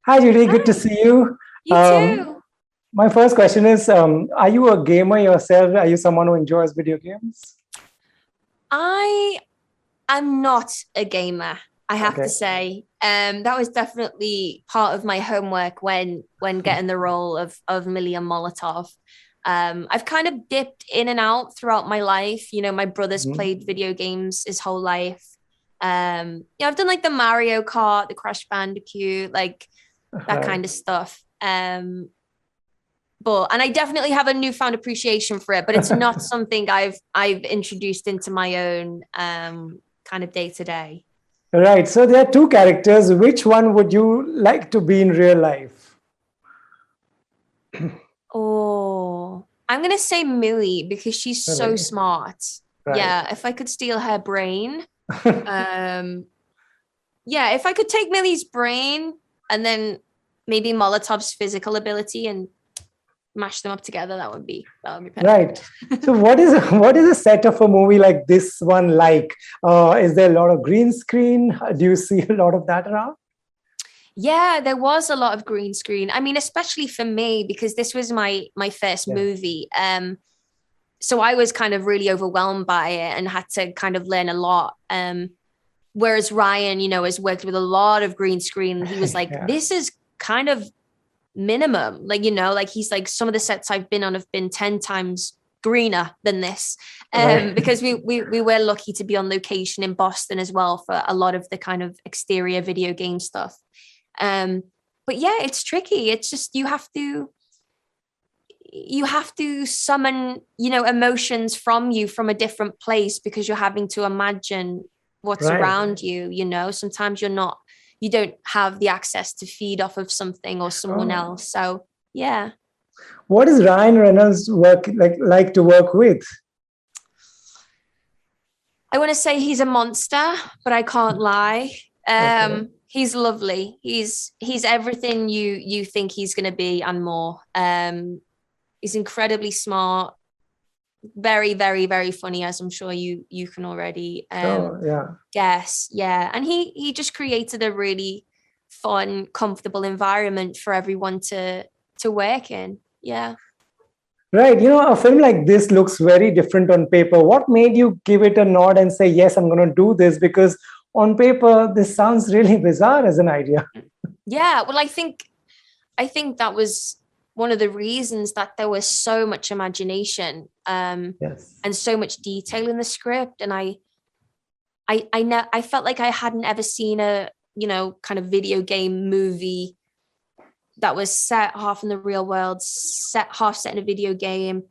Hi, Judy. Good to Hi, see you. you Um, too. my first question is, are you a gamer yourself? Are you someone who enjoys video games? I am not a gamer, I have to Okay. say. That was definitely part of my homework when getting the role of Millie Molotov. I've kind of dipped in and out throughout my life. You know, my brother's Mhm. played video games his whole life. Yeah, I've done like the Mario Kart, the Crash Bandicoot, like that Right. kind of stuff. But and I definitely have a newfound appreciation for it, but it's not something I've introduced into my own kind of day to day. Right. So there are two characters. Which one would you like to be in real life? Oh, I'm gonna say Millie because she's so Really? smart. Right. Yeah, if I could steal her brain, um, yeah, if I could take Millie's brain and then maybe Molotov's physical ability and mash them up together, that would be Right. perfect. So what is a set of a movie like this one like? Is there a lot of green screen? Do you see a lot of that around? Yeah, there was a lot of green screen. I mean, especially for me because this was my first Yeah. movie. So I was kind of really overwhelmed by it and had to kind of learn a lot. Whereas Ryan, has worked with a lot of green screen. He was like, Yeah. this is kind of minimum. Like, like he's like, some of the sets I've been on have been 10 times greener than this. Right. Because we were lucky to be on location in Boston as well for a lot of the kind of exterior video game stuff. Um, but yeah, it's tricky. It's just you have to summon, emotions from you from a different place because you're having to imagine what's Right. around you. Sometimes you don't have the access to feed off of something or someone Oh. else. So yeah, What is Ryan Reynolds like to work with? I want to say he's a monster, but I can't lie. Okay. He's lovely. He's everything you think he's going to be and more. He's incredibly smart, very, very, very funny, as I'm sure you can already Sure. Yeah. guess. Yeah, and he just created a really fun, comfortable environment for everyone to work in. Yeah. Right. A film like this looks very different on paper. What made you give it a nod and say, yes, I'm going to do this? Because on paper, this sounds really bizarre as an idea. Yeah, well, I think that was one of the reasons that there was so much imagination Yes. and so much detail in the script. And I felt like I hadn't ever seen a kind of video game movie that was set half in the real world, half set in a video game.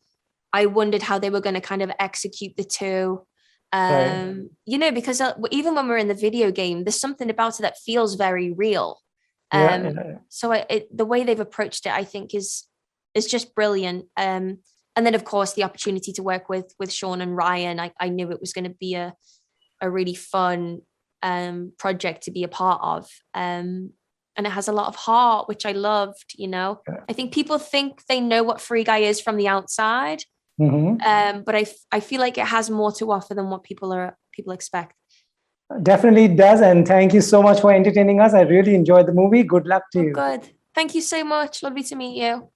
I wondered how they were going to kind of execute the two. Right. Because even when we're in the video game, there's something about it that feels very real. Yeah. Um, Yeah. so the way they've approached it, I think, is just brilliant. And then, of course, the opportunity to work with Sean and Ryan, I knew it was going to be a really fun project to be a part of. And it has a lot of heart, which I loved. Yeah. I think people think they know what Free Guy is from the outside, Hmm. but I feel like it has more to offer than what people expect. Definitely does. And thank you so much for entertaining us. I really enjoyed the movie. Good luck to Oh, you. good. Thank you so much. Lovely to meet you.